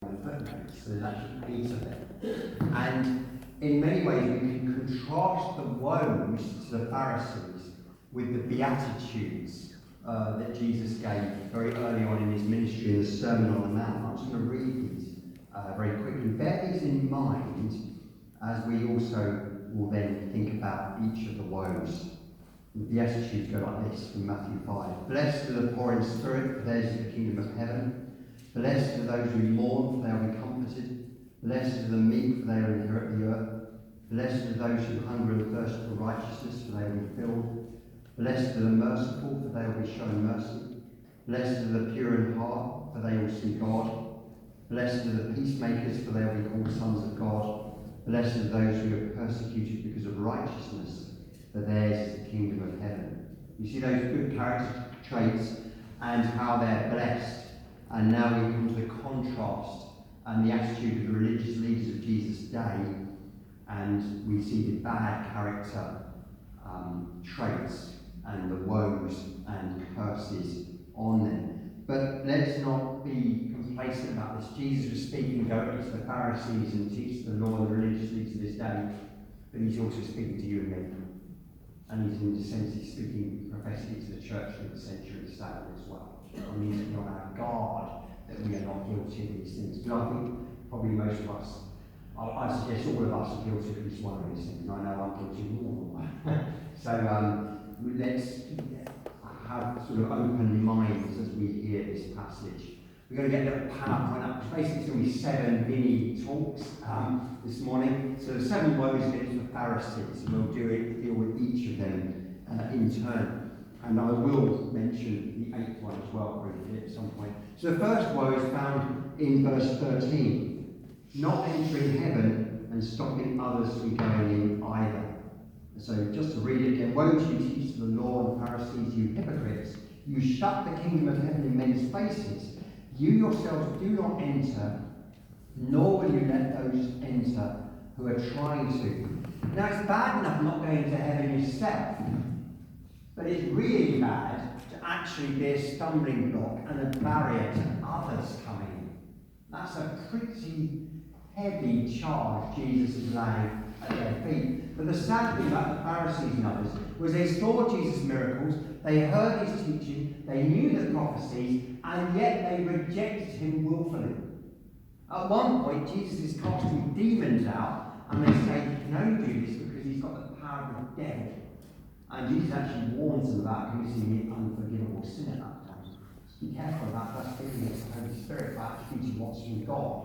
footnotes, so there's actually 8 of them. And in many ways we can contrast the woes to the Pharisees with the Beatitudes that Jesus gave very early on in his ministry in the Sermon on the Mount. I'm just going to read these very quickly. Bear these in mind as we also will then think about each of the woes. The Beatitudes go like this from Matthew 5. Blessed are the poor in spirit, for theirs is the kingdom of heaven. Blessed are those who mourn, for they will be comforted. Blessed are the meek, for they will inherit the earth. Blessed are those who hunger and thirst for righteousness, for they will be filled. Blessed are the merciful, for they will be shown mercy. Blessed are the pure in heart, for they will see God. Blessed are the peacemakers, for they will be called sons of God. Blessed are those who are persecuted because of righteousness, for theirs is the kingdom of heaven. You see those good character traits and how they're blessed. And now we come to the contrast and the attitude of the religious leaders of Jesus' day, and we see the bad character traits and the woes and curses on them. But let's not be complacent about this. Jesus was speaking directly to the Pharisees and teaching the law and the religious leaders of his day, but he's also speaking to you and me. And he's in a sense he's speaking prophetically to the church of the century sadly as well. And he's not our God that we are not guilty of these things. But I think probably most of us, I suggest all of us are guilty of at least one of these things. And I know I'm guilty of more than one. So let's have sort of open minds as we hear this passage. We're going to get the PowerPoint up. Basically, it's going to be 7 mini talks this morning. So the 7 woes against the Pharisees, and we'll deal with each of them in turn. And I will mention the 8th one as well briefly at some point. So the first woe is found in verse 13. Not entering heaven and stopping others from going in either. So just to read it again. Woe to you, teachers of the law and Pharisees, you hypocrites! You shut the kingdom of heaven in men's faces. You yourselves do not enter, nor will you let those enter who are trying to. Now it's bad enough not going to heaven yourself, but it's really bad to actually be a stumbling block and a barrier to others coming in. That's a pretty heavy charge Jesus is laying at their feet. But the sad thing about the Pharisees and others was they saw Jesus' miracles, they heard his teaching, they knew the prophecies, and yet they rejected him willfully. At one point, Jesus is casting demons out, and they say he can only do this because he's got the power of the devil. And Jesus actually warns them about committing the unforgivable sin at that time. Be careful about blaspheming against the Holy Spirit by attributing what's from God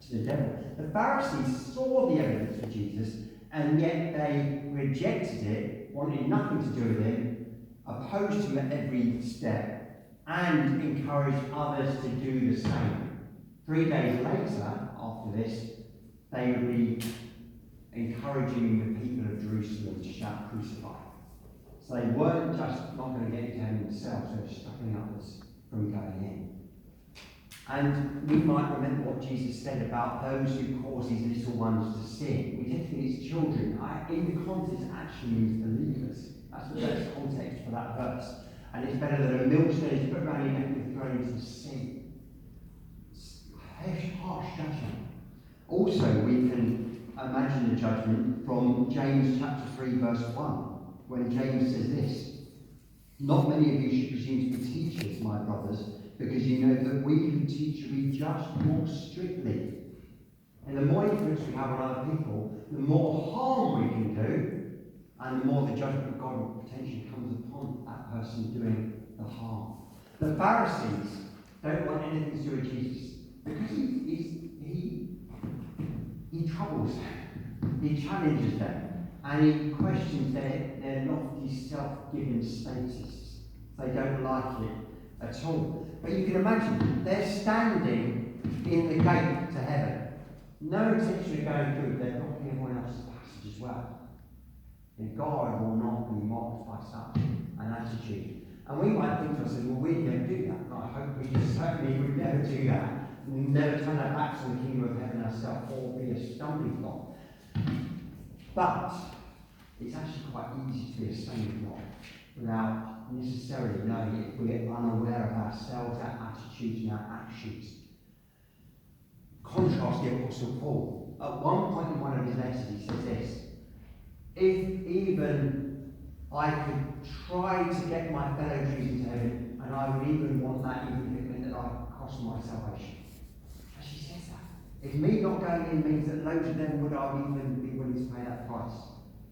to the devil. The Pharisees saw the evidence of Jesus, and yet they rejected it, wanted nothing to do with him, opposed him at every step, and encouraged others to do the same. 3 days later, after this, they would be encouraging the people of Jerusalem to shout, "Crucify." So they weren't just not going to get into heaven themselves, they were stopping others from going in. And we might remember what Jesus said about those who cause these little ones to sin. We tend to think it's children. In the context, it actually means believers. That's the best context for that verse. And it's better than a millstone is put around your neck and thrown into sin. It's harsh judgment. Also, we can imagine the judgment from James chapter 3, verse 1, when James says this: "Not many of you should presume to be teachers, my brothers, because you know that we who teach should be judged more strictly. And the more influence we have on other people, the more harm we can do, and the more the judgment of God potentially comes upon that person doing the harm." The Pharisees don't want anything to do with Jesus because he troubles them, he challenges them, and he questions their lofty self-given status. They don't like it at all. But you can imagine, they're standing in the gate to heaven. No intention of going through, they're blocking everyone else's passage as well. And God will not be mocked by such an attitude. And we might think to ourselves, well, we'd never do that. I hope we certainly would never do that. We'd never turn our backs on the kingdom of heaven ourselves or be a stumbling block. But it's actually quite easy to be a stumbling block without necessarily knowing if we're unaware of ourselves, our attitudes and our actions. Contrast the Apostle Paul. At one point in one of his letters, he says this: if even I could try to get my fellow Jews into heaven, and I would even want that even if it meant that I cost my salvation. And she says that. If me not going in means that loads of them would I even be willing to pay that price.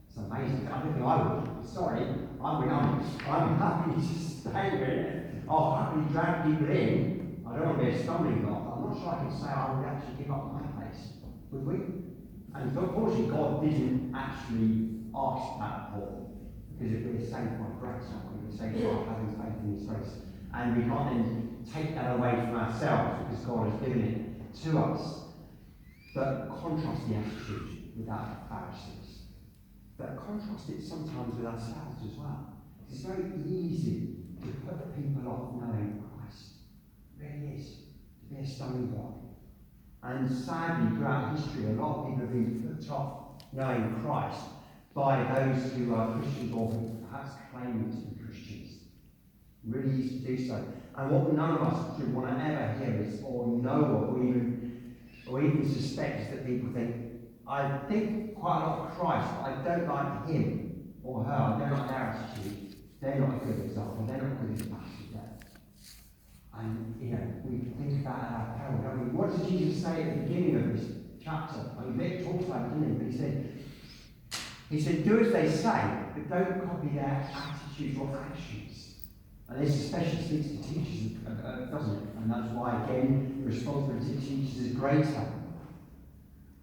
It's amazing. I don't think I would. Sorry, I'm happy to stay here. I'll happily drag people in. I don't want to be a stumbling block. I'm not sure I can say I would actually give up my place. Would we? And unfortunately, God didn't actually ask that of Paul. Because if we're saved by grace, we're saved by having faith in His grace. And we can't then take that away from ourselves because God has given it to us. But contrast the attitude with that of Pharisees. But contrast it sometimes with ourselves as well. It's very easy to put people off knowing Christ. It really is. To be a stumbling block. And sadly, throughout history, a lot of people have been put off knowing Christ by those who are Christians or who perhaps claim to be Christians. Really easy to do so. And what none of us should want to ever hear is, or know of, or even suspect is that people think, I think quite a lot of Christ, but I don't like him or her, I don't like their attitude. They're not a good example, they're not a good ambassador. And, we think about our peril, don't we? What does Jesus say at the beginning of this chapter? I mean, Vic talks about it, didn't he? But he said, do as they say, but don't copy their attitudes or actions. And this especially speaks to teachers, doesn't it? And that's why, again, the responsibility of teachers is greater.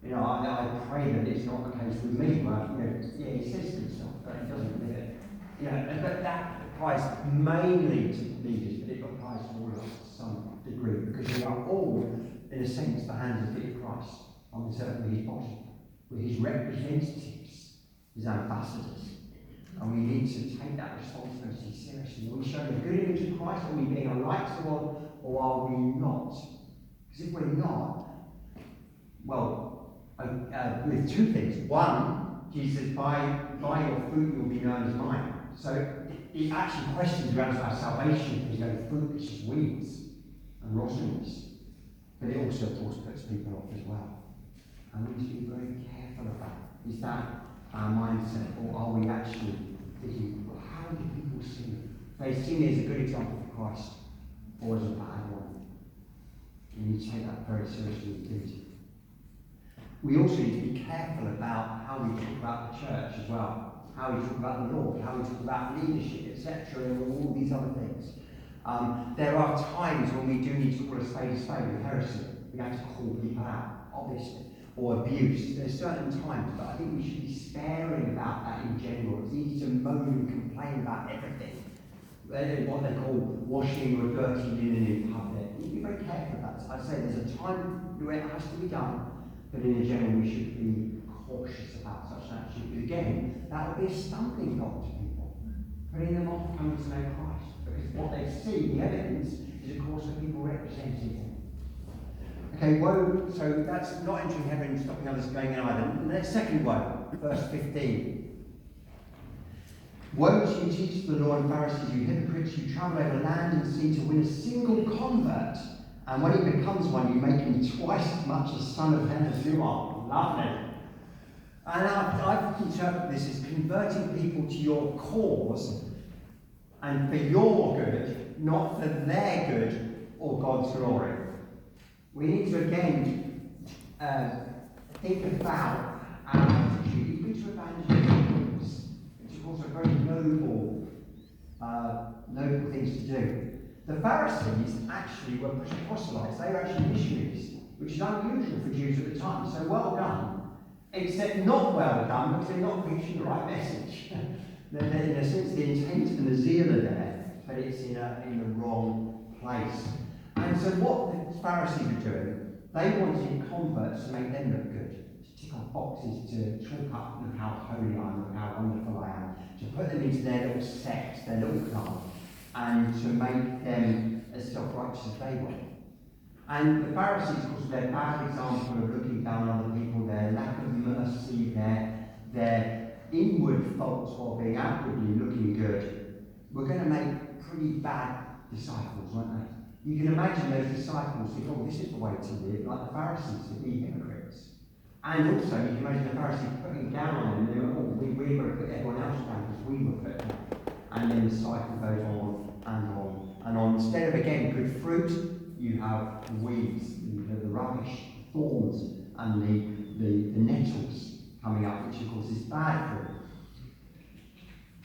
I pray that it's not the case with me, but, he says good stuff, but he doesn't live it. But that applies mainly to leaders, but it applies to all of us to some degree, because we are all, in a sense, the hands and feet of Christ, on certainly His body. We're His representatives, His ambassadors. And we need to take that responsibility seriously. Are we showing a good image of Christ? Are we being a light to the world? Or are we not? Because if we're not, with two things. One, Jesus says, by your fruit you'll be known as mine. So it actually questions around our salvation because fruit is just weeds and rottenness. But it also, of course, puts people off as well. And we need to be very careful of that. Is that our mindset, or are we actually thinking, well, how do people see me? They see me as a good example of Christ, or as a bad one. We need to take that very seriously indeed. We also need to be careful about how we talk about the church as well, how we talk about the Lord, how we talk about leadership, etc., and all these other things. There are times when we do need to call a spade with heresy. We have to call people out, obviously, or abuse. There's certain times, but I think we should be sparing about that in general. It's easy to moan and complain about everything. What they call washing or dirty linen in public. You need to be very careful of that. I say there's a time where it has to be done. But in general, we should be cautious about such an attitude. Because again, that would be a stumbling block to people, putting them off coming to know Christ. Because what they see, the evidence, is of course the people representing Him. Okay, woe, so that's not entering heaven and stopping others going in either. And then second woe, verse 15. Woe to you, teachers of the law and Pharisees, you hypocrites, you travel over land and sea to win a single convert. And when he becomes one, you make him twice as much a son of heaven as you are. Lovely. And I've interpreted this as converting people to your cause and for your good, not for their good or God's glory. We need to again think about our attitude. Even to evangelism, which of course are very noble things to do. The Pharisees actually were proselytes. They were actually missionaries, which is unusual for Jews at the time. So well done, except not well done because they're not preaching the right message. In a sense, the intent and the zeal are there, but it's in the wrong place. And so what the Pharisees were doing, they wanted converts to make them look good, to tick off boxes, to talk up, look how holy I am, look how wonderful I am, to put them into their little sect, their little club, and to make them as self-righteous as they were. And the Pharisees, of course, were their bad example of looking down on other people, their lack of mercy, their inward faults while being outwardly looking good, were going to make pretty bad disciples, weren't they? You can imagine those disciples think, oh, this is the way to live, like the Pharisees, to be hypocrites. And also, you can imagine the Pharisees putting down on them, and oh, we're going to put everyone else down because we were put down. And then the cycle goes on and on and on. Instead of, again, good fruit, you have weeds, the rubbish, thorns, and the nettles coming up, which of course is bad fruit.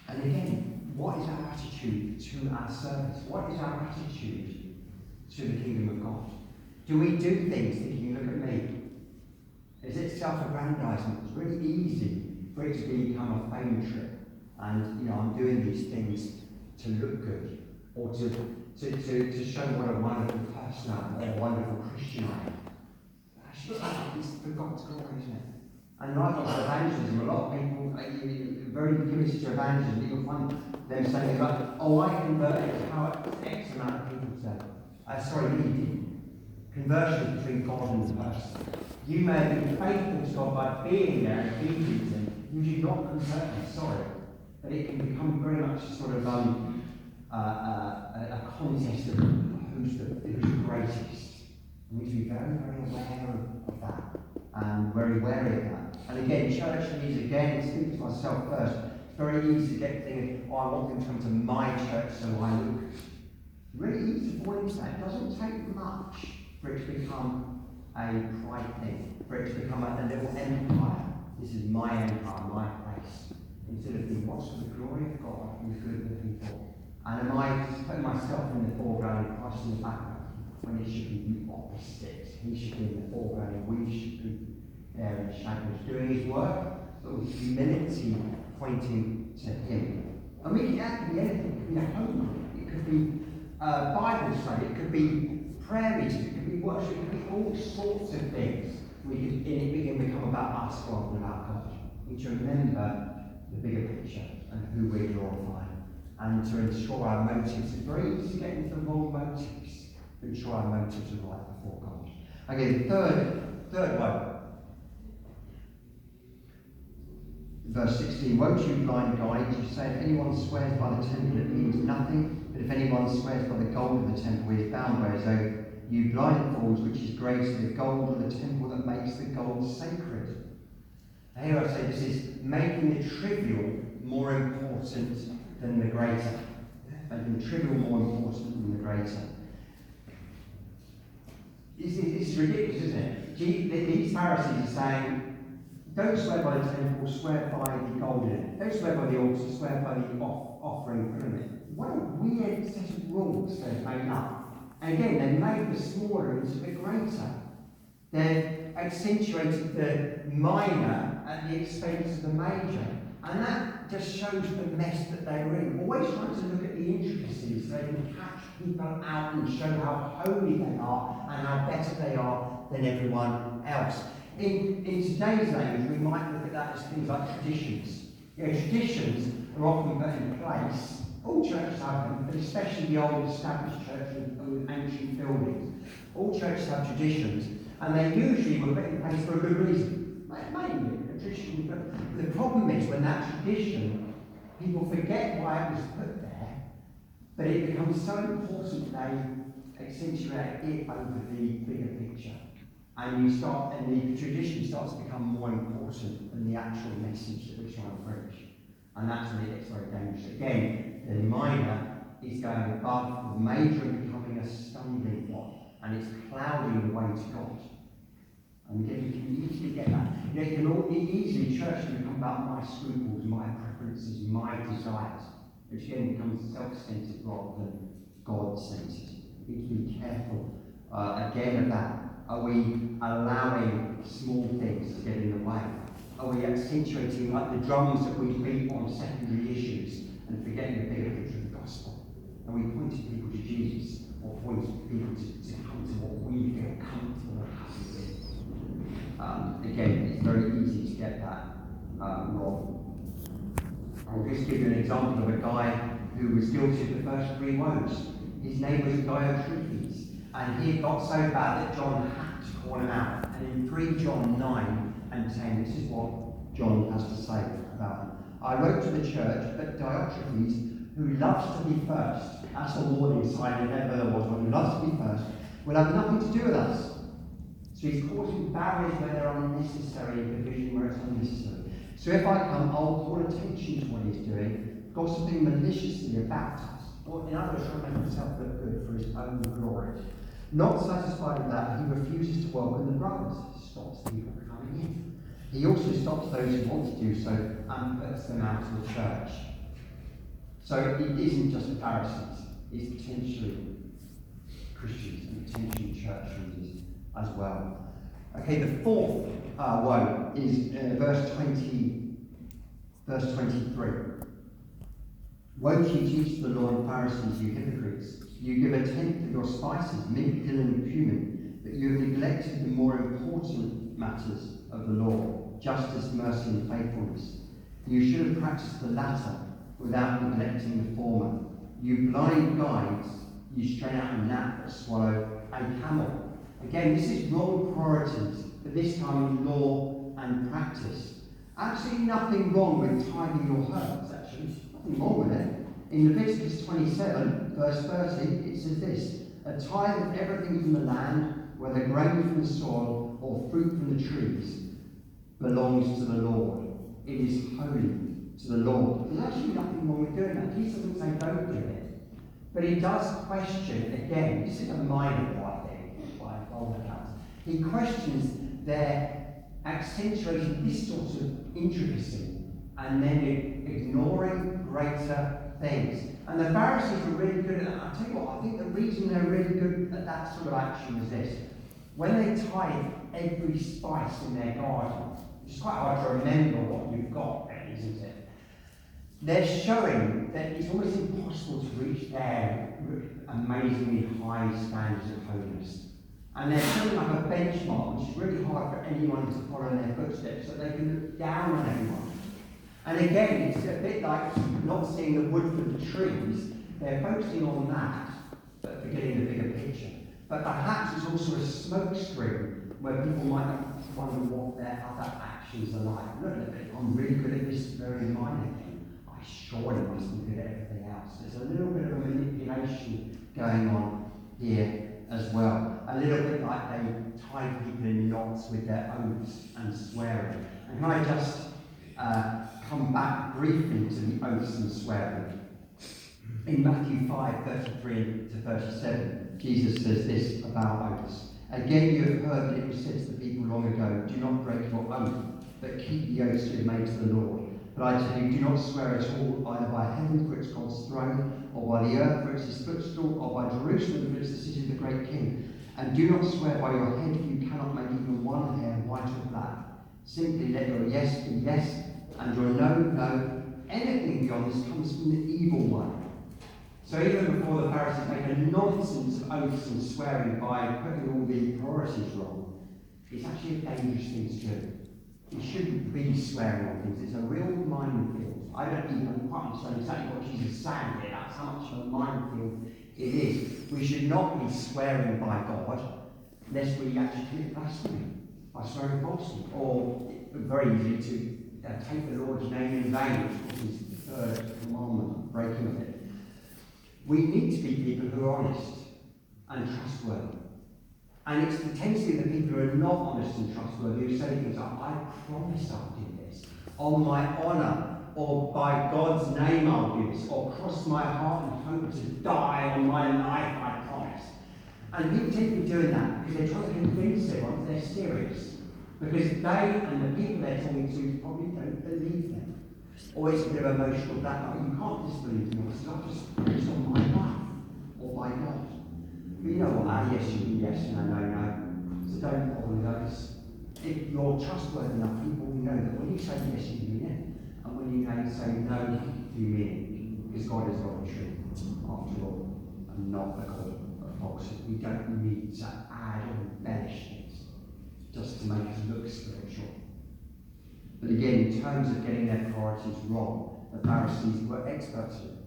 And again, what is our attitude to our service? What is our attitude to the kingdom of God? Do we do things thinking, look at me? Is it self-aggrandizement? It's really easy for it to become a fame trip. And, I'm doing these things to look good, or to show what a wonderful person I am, or a wonderful Christian I am. Actually, it's for God's glory, isn't it? And likewise, evangelism, a lot of people, very committed to evangelism, you'll find them saying, like, oh, I converted X amount of people today. Sorry, you didn't. Conversion between God and the person. You may have been faithful to God by being there and obedient to Him. You did not convert them, sorry. But it can become very much sort of a contest of who's the greatest. We need to be very, very aware of that and very wary of that. And again, church needs, again, speaking to myself first, it's very easy to get thinking, oh, I want them to come to my church so I look. Really easy to fall into that. It doesn't take much for it to become a pride thing, for it to become a little empire. This is my empire, my place. Instead of thinking, what's for the glory of God and the good of the people? And am I putting myself in the foreground and Christ in the background? When it should be the opposite. He should be in the foreground and we should be there in the shadows, doing his work, but with humility pointing to him. And that could be anything. It could be a home, it could be Bible study, it could be prayer meetings, it could be worship, it could be all sorts of things. It can become about us rather than about God. We need to remember the bigger picture and who we're glorifying, and to ensure our motives. It's very easy to get into the wrong motives, to ensure our motives are right before God. Okay, the third one. Verse 16, won't you blind guides? You say, if anyone swears by the temple, it means nothing. But if anyone swears by the gold of the temple, he is bound by his oath. You blind fools, which is greater, the gold or the temple that makes the gold sacred? And here I say this is making the trivial more important than the greater. Making the trivial more important than the greater. It's ridiculous, isn't it? These Pharisees are saying, don't swear by the temple, swear by the gold in it. Don't swear by the altar, swear by the offering pyramid. What a weird set of rules they've made up. And again, they've made the smaller into the greater. They've accentuated the minor at the expense of the major. And that just shows the mess that they were in. Always trying to look at the intricacies so they can catch people out and show how holy they are and how better they are than everyone else. In today's language, we might look at that as things like traditions. Traditions are often put in place. All churches have them, but especially the old established churches with ancient buildings. All churches have traditions, and they usually were put in place for a good reason. Mainly a tradition. But the problem is when that tradition, people forget why it was put there, but it becomes so important they accentuate it over the bigger picture. And the tradition starts to become more important than the actual message that we're trying to preach. And that's when it gets very dangerous. Again, the minor is going above the major and becoming a stumbling block. And it's clouding the way to God. And again, you can easily get that. You can easily, church can become about my scruples, my preferences, my desires. Which again becomes self-centered rather than God-centered. We need to be careful again of that. Are we allowing small things to get in the way? Are we accentuating like the drums that we beat on secondary issues and forgetting the bigger picture of the gospel? Are we pointing people to Jesus or pointing people to come to what we feel comfortable and happy with? Again, it's very easy to get that wrong. I'll just give you an example of a guy who was guilty of the first 3 woes. His name was Diotrephes. And he got so bad that John had to call him out. And in 3 John 9 and 10, this is what John has to say about him. I wrote to the church, but Diotrephes, who loves to be first, that's a warning sign if ever there was one, who loves to be first, will have nothing to do with us. So he's causing barriers where they're unnecessary and division where it's unnecessary. So if I come, I'll call attention to what he's doing, gossiping maliciously about us. Or in other words, trying to make himself look good for his own glory. Not satisfied with that, he refuses to welcome the brothers. He stops people coming in. He also stops those who want to do so and puts them out of the church. So it isn't just the Pharisees, it's potentially Christians and potentially church leaders as well. Okay, the fourth woe is verse 23. Woe to you, teachers of the law and Pharisees, you hypocrites! You give a tenth of your spices, mint, dill, and cumin, but you have neglected the more important matters of the law, justice, mercy, and faithfulness. You should have practiced the latter without neglecting the former. You blind guides, you strain out a gnat but swallow a camel. Again, this is wrong priorities, but this time in law and practice. Absolutely nothing wrong with tithing your herbs, actually. Nothing wrong with it. In Leviticus 27, verse 30, it says this: a tithe of everything from the land, whether grain from the soil or fruit from the trees, belongs to the Lord. It is holy to the Lord. There's actually nothing wrong with doing that. Jesus doesn't say don't do it. But he does question, again, this is a minor part thing, by all accounts. He questions their accentuating this sort of intricacy and then ignoring greater things. And the Pharisees were really good at that. I'll tell you what, I think the reason they're really good at that sort of action is this. When they tithe every spice in their garden, it's quite hard to remember what you've got then, isn't it? They're showing that it's almost impossible to reach their amazingly high standards of holiness. And they're showing like a benchmark, which is really hard for anyone to follow in their footsteps, so they can look down on everyone. And again, it's a bit like not seeing the wood for the trees. They're focusing on that, but forgetting the bigger picture. But perhaps it's also a smoke screen where people might wonder what their other actions are like. Look at it, I'm really good at this very minor thing. I surely must be good at everything else. There's a little bit of a manipulation going on here as well. A little bit like they tie people in knots with their oaths and swearing. And can I just come back briefly to the oaths and swearing? In Matthew 5:33 to 37, Jesus says this about oaths. Again, you have heard that it was said to the people long ago, do not break your oath, but keep the oaths you have made to the Lord. But I tell you, do not swear at all, either by heaven, for it's God's throne, or by the earth, for it's his footstool, or by Jerusalem, for it's the city of the great king. And do not swear by your head, for you cannot make even one hair white or black. Simply let your yes be yes, and your no, no. Anything beyond this comes from the evil one. So even before the Pharisees make a nonsense of oaths and swearing by putting all the priorities wrong, it's actually a dangerous thing to do. You shouldn't be swearing on things. It's a real minefield. I don't even quite understand exactly what Jesus is saying here. That's how much of a minefield it is. We should not be swearing by God lest we actually commit blasphemy by swearing falsely, or very easily to take the Lord's name in vain, which is the third commandment, breaking of it. We need to be people who are honest and trustworthy. And it's potentially the people who are not honest and trustworthy who say things like, I promise I'll do this, on my honour, or by God's name I'll do this, or cross my heart and hope to die on my life, I promise. And people tend to be doing that because they're trying to convince everyone that they're serious. Because they and the people they're talking to probably don't believe them. Or it's a bit of emotional blackmail. You can't disbelieve me, because I'll just based on my life, or by God. But you know what, yes, you mean yes, no, no, no. So don't bother with those. If you're trustworthy enough, people will know that when you say yes, you mean it. And when you say no, you mean it. Because God is God and true, after all, and not a God of falsehood. We don't need to add or embellish things just to make us look spiritual. But again, in terms of getting their priorities wrong, the Pharisees were experts in it.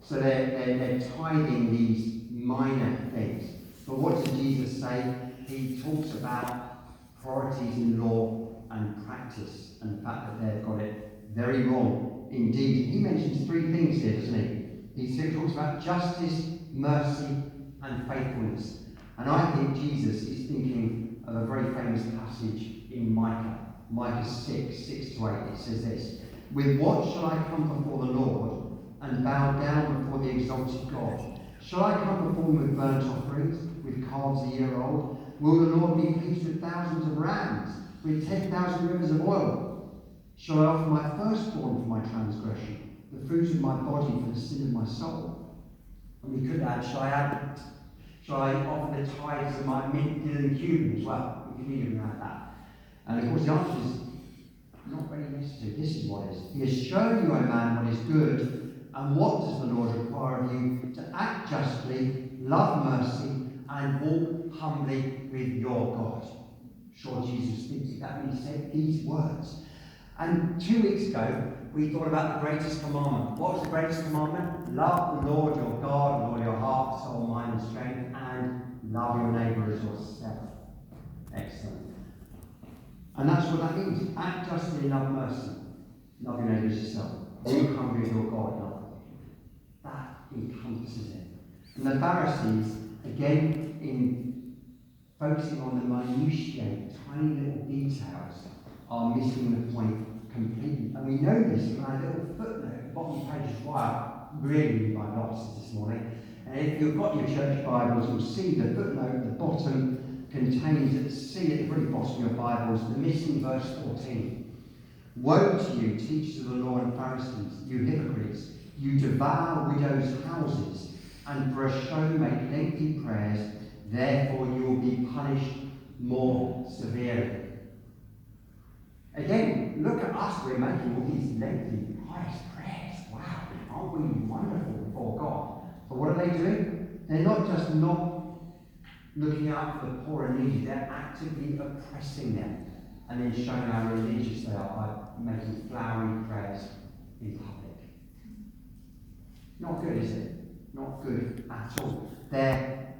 So they're tithing these minor things. But what does Jesus say? He talks about priorities in law and practice, and the fact that they've got it very wrong indeed. He mentions three things here, doesn't he? He talks about justice, mercy, and faithfulness. And I think Jesus is thinking of a very famous passage in Micah 6:6-8. It says this: "With what shall I come before the Lord and bow down before the exalted God? Shall I come before him with burnt offerings, with calves a year old? Will the Lord be pleased with thousands of rams, with 10,000 rivers of oil? Shall I offer my firstborn for my transgression, the fruit of my body for the sin of my soul?" And we could add, shall I offer the tithes of my mint, dill and cumin as well? We could even add that. And of course the answer is not very necessary. This is what it is. He has shown you, O man, what is good. And what does the Lord require of you? To act justly, love mercy, and walk humbly with your God. Sure, Jesus thinks that when he said these words. And 2 weeks ago, we thought about the greatest commandment. What was the greatest commandment? Love the Lord your God with all your heart, soul, mind, and strength, and love your neighbour as yourself. Excellent. And that's what that means. Act justly, love mercy. Love your neighbour as yourself. Walk humbly with your God. Love. That encompasses it. And the Pharisees, again, in focusing on the minutiae, tiny little details, are missing the point completely. And we know this from our little footnote, bottom page is why I really need my glasses this morning. And if you've got your church Bibles, you'll see the footnote at the bottom contains, see at the very bottom of your Bibles, the missing verse 14. "Woe to you, teachers of the law and Pharisees, you hypocrites! You devour widows' houses, and for a show make lengthy prayers, therefore you will be punished more severely." Again, look at us, we're making all these lengthy, pious prayers. Wow, aren't we wonderful before God? But what are they doing? They're not just not looking out for the poor and needy, they're actively oppressing them and then showing how religious they are by making flowery prayers in public. Not good, is it? Not good at all. They're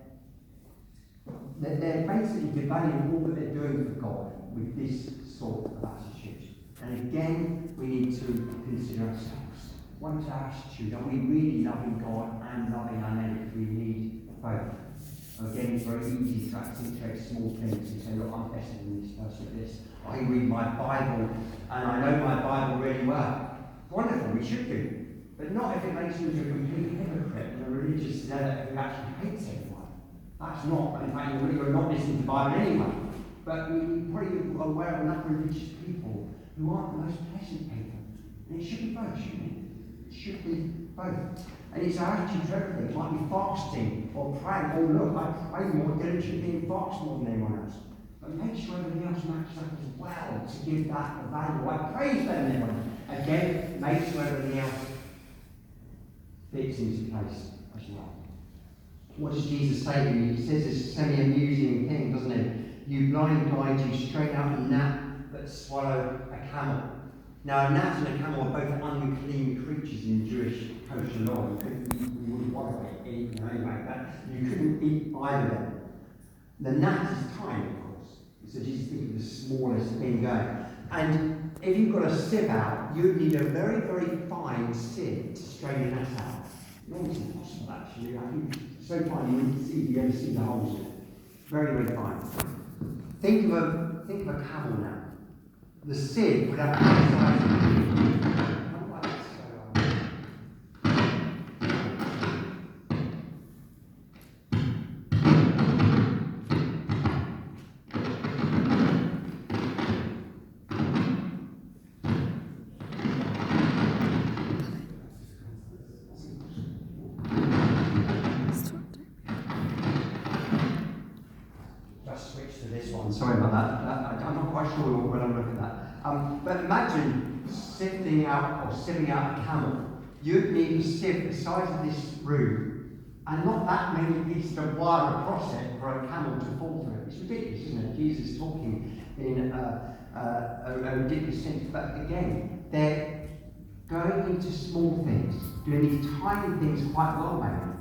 basically devaluing all that they're doing for God with this sort of attitude. And again, we need to consider ourselves. What is our attitude? Are we really loving God and loving our neighbour? We need both. Again, it's very easy to accentuate small things and say, look, I'm better than this person at this. I read my Bible and I know my Bible really well. Wonderful, we should do. But not if it makes you into a complete hypocrite and a religious zealot who actually hates everyone. That's not, in fact, you're not listening to the Bible anyway. But we probably are aware of enough religious people who aren't the most pleasant people. And it should be both, shouldn't it? It should be both. And it's our attitude to everything. It might be fasting or praying. Oh, look, I pray more diligently and fast more than anyone else. But make sure everything else matches up as well to give that a value. I praise them, everyone. Again, make sure everything else fits into place as well. What does Jesus say to you? He says this semi-amusing thing, doesn't he? You blind guide, you straight out a gnat that swallow a camel. Now, a gnat and a camel are both unclean creatures in Jewish kosher law. You wouldn't want to eat them anyway, but you couldn't eat either of them. The gnat is tiny, of course. So Jesus thinks of the smallest thing going. And if you've got a sieve out, you'd need a very, very fine sieve to strain a gnat out. No, it's impossible, actually. I think it's so fine you wouldn't see, you ever see the holes in it. Very, very fine. Think of a camel now. The sieve would have the size of a Sorry about that. I'm not quite sure when I'm looking at that. But imagine sieving out a camel. You'd need a sieve the size of this room and not that many pieces of wire across it for a camel to fall through. It's ridiculous, isn't it? Jesus is talking in a ridiculous sense. But again, they're going into small things, doing these tiny things quite well, maybe,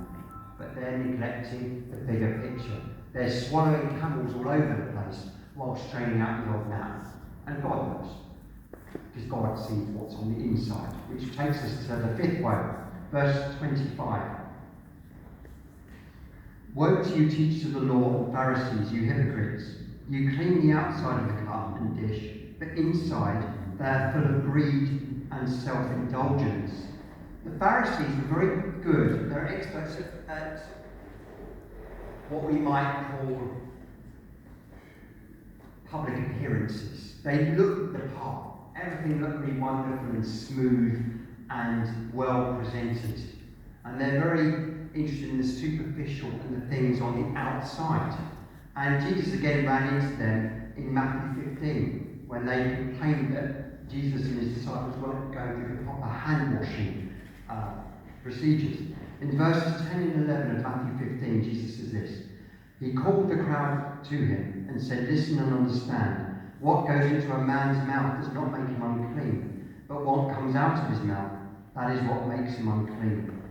but they're neglecting the bigger picture. They're swallowing camels all over the place while straining out the odd gnat. And God knows. Because God sees what's on the inside. Which takes us to the fifth way. Verse 25. Woe to you, teachers of the law and Pharisees, you hypocrites! You clean the outside of the cup and dish, but inside they are full of greed and self-indulgence. The Pharisees were very good. They're experts at what we might call public appearances. They looked the part. Everything looked really wonderful and smooth and well presented. And they're very interested in the superficial and the things on the outside. And Jesus again ran into them in Matthew 15 when they complained that Jesus and his disciples weren't going through the proper hand washing procedures. In verses 10 and 11 of Matthew 15, Jesus says this: He called the crowd to him and said, Listen and understand. What goes into a man's mouth does not make him unclean, but what comes out of his mouth, that is what makes him unclean.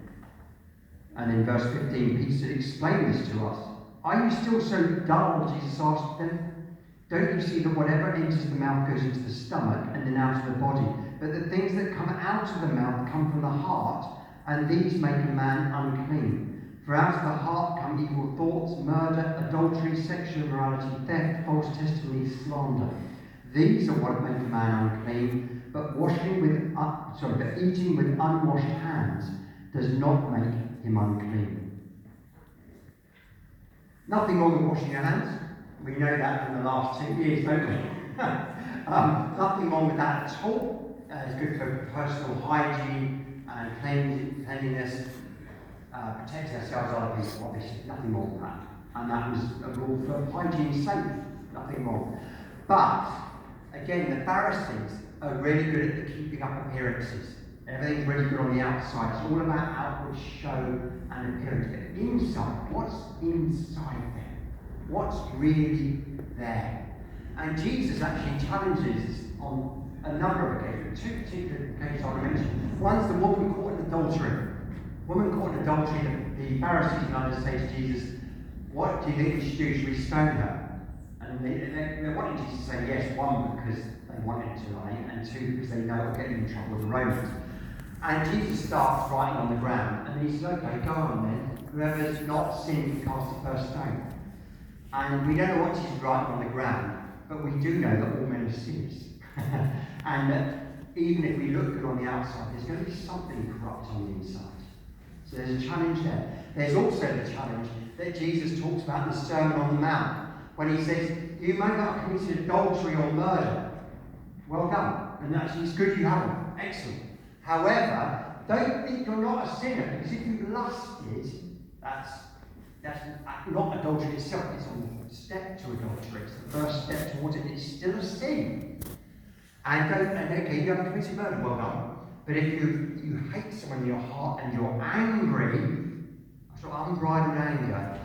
And in verse 15, Peter said, Explain this to us. Are you still so dull? Jesus asked them. Don't you see that whatever enters the mouth goes into the stomach and then out of the body? But the things that come out of the mouth come from the heart, and these make a man unclean. For out of the heart come evil thoughts, murder, adultery, sexual immorality, theft, false testimony, slander. These are what make a man unclean, but eating with unwashed hands does not make him unclean. Nothing wrong with washing your hands. We know that from the last 2 years, don't we? Nothing wrong with that at all. It's good for personal hygiene and cleanliness. Protect ourselves, other people, obviously. Nothing wrong with that. And that was a rule for hygiene's sake. Nothing wrong. But, again, the Pharisees are really good at the keeping up appearances. Everything's really good on the outside. It's all about outward show and appearance. But inside, what's inside there? What's really there? And Jesus actually challenges on a number of occasions. Two particular occasions I want to mention. One's the woman caught in adultery. Woman caught in adultery, the Pharisees and others say to Jesus, What do you think we should do? Should we stone her? And they wanted Jesus to say yes, one, because they wanted to, I think, and two, because they know it'll get them in trouble with the Romans. And Jesus starts writing on the ground, and he says, Okay, go on then. Whoever's not sinned can cast the first stone. And we don't know what he's writing on the ground, but we do know that all men are sinners. And that even if we look good on the outside, there's going to be something corrupt on the inside. So there's a challenge there. There's also the challenge that Jesus talks about in the Sermon on the Mount, when he says, You may not have committed adultery or murder. Well done. And actually, it's good you haven't. Excellent. However, don't think you're not a sinner, because if you lusted, that's not adultery itself. It's on the step to adultery. It's the first step towards it. It's still a sin. Okay, you haven't committed murder. Well done. But if you hate someone in your heart and you're angry, sort of unbridled anger,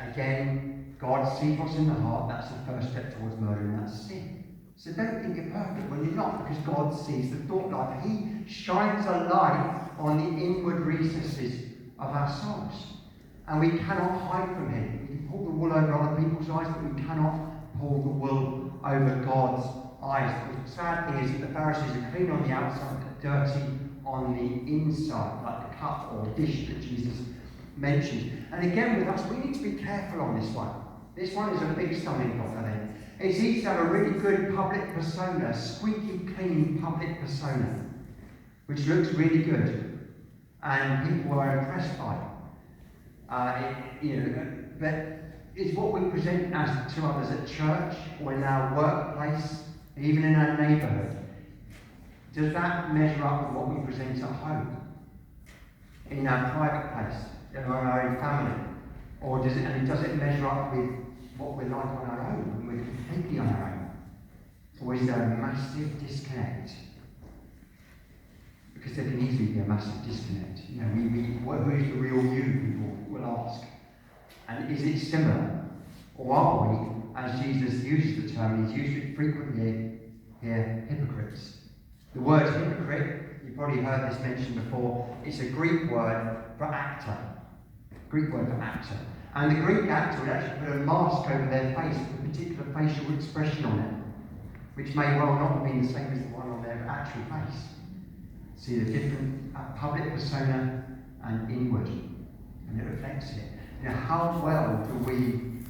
again, God sees what's in the heart. That's the first step towards murder, and that's sin. So don't think you're perfect when you're not, because God sees the thought life. He shines a light on the inward recesses of our souls. And we cannot hide from him. We can pull the wool over other people's eyes, but we cannot pull the wool over God's eyes. The sad thing is that the Pharisees are clean on the outside, but dirty on the inside, like the cup or dish that Jesus mentioned. And again, with us, we need to be careful on this one. This one is a big stumbling block, I think. It's easy to have a really good public persona, squeaky clean public persona, which looks really good, and people are impressed by it. But it's what we present as to others at church or in our workplace, even in our neighbourhood. Does that measure up with what we present at home, in our private place, in our own family, or does it measure up with what we're like on our own, when we're completely on our own? Or is there a massive disconnect? Because there can easily be a massive disconnect. Who is the real you, people will ask. And is it similar? Or are we, as Jesus uses the term, he's used it frequently here, hypocrites? The word hypocrite, you've probably heard this mentioned before, it's a Greek word for actor. Greek word for actor. And the Greek actor would actually put a mask over their face with a particular facial expression on it, which may well not have been the same as the one on their actual face. See the different public persona and inward, and it reflects it. How well do we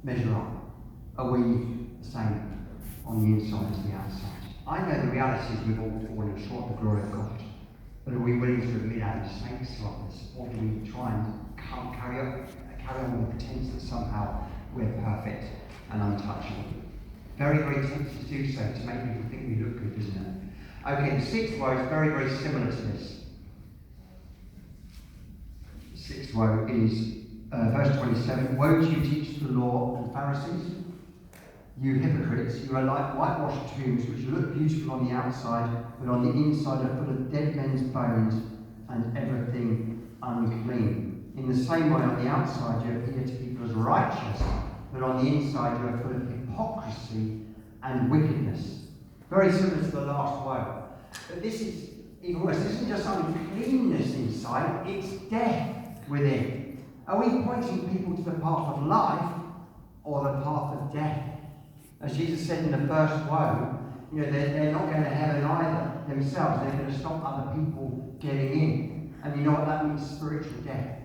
measure up? Are we the same on the inside as the outside? I know the reality is we've all fallen short of the glory of God, but are we willing to admit our mistakes to others, or do we try and carry on with the pretense that somehow we're perfect and untouchable? Very, very tempted to do so, to make people think we look good, isn't it? Okay, the sixth woe is very, very similar to this. The sixth woe is verse 27. Woe to you, teachers of the law and Pharisees, you hypocrites, you are like whitewashed tombs, which look beautiful on the outside, but on the inside are full of dead men's bones and everything unclean. In the same way, on the outside you appear to people as righteous, but on the inside you are full of hypocrisy and wickedness. Very similar to the last woe. But this is even worse. This isn't just uncleanness inside, it's death within. Are we pointing people to the path of life or the path of death? As Jesus said in the first woe, they're not going to heaven either themselves. They're going to stop other people getting in. And you know what that means? Spiritual death.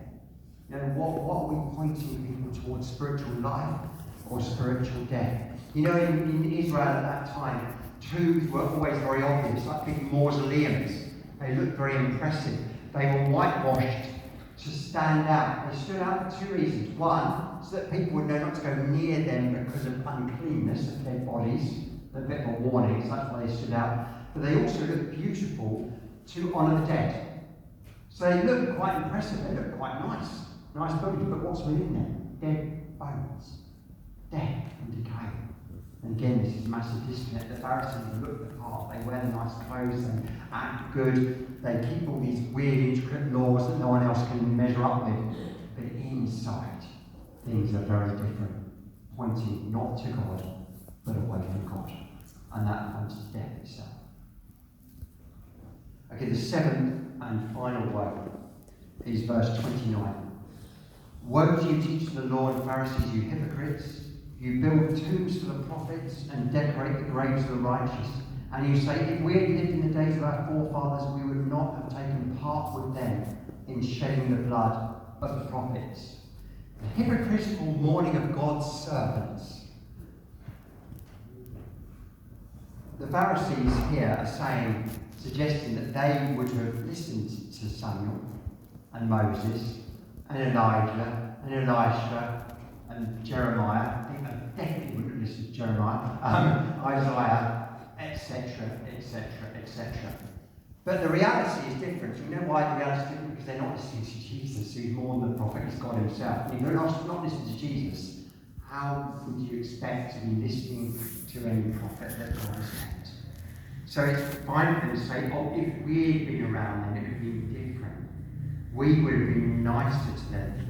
What are we pointing people towards? Spiritual life or spiritual death? In Israel at that time, tombs were always very obvious, like big mausoleums. They looked very impressive. They were whitewashed to stand out. They stood out for two reasons. One, so that people would know not to go near them because of uncleanness of their bodies. A bit of a warning, so that's why they stood out. But they also looked beautiful to honour the dead. So they looked quite impressive. They looked quite nice. Nice buildings, but what's within them? Dead bones. Death and decay. And again, this is a massive disconnect. The Pharisees look the part. They wear the nice clothes, they act good, they keep all these weird, intricate laws that no one else can measure up with. But inside, things are very different, pointing not to God, but away from God. And that points to death itself. Okay, the seventh and final woe is verse 29. Woe to you, teachers of the law and Pharisees, you hypocrites! You build tombs for the prophets and decorate the graves of the righteous. And you say, if we had lived in the days of our forefathers, we would not have taken part with them in shedding the blood of the prophets. The hypocritical mourning of God's servants. The Pharisees here are suggesting that they would have listened to Samuel and Moses and Elijah and Elisha and Jeremiah. I think they definitely wouldn't have listened to Jeremiah, Isaiah, etc., etc., etc. But the reality is different. You know why the reality is different? Because they're not listening to Jesus, who's more than the prophet, he's God himself. And if you're not listening to Jesus, how would you expect to be listening to any prophet that God has sent? So it's fine for them to say, oh, if we had been around then it would have been different. We would have been nicer to them.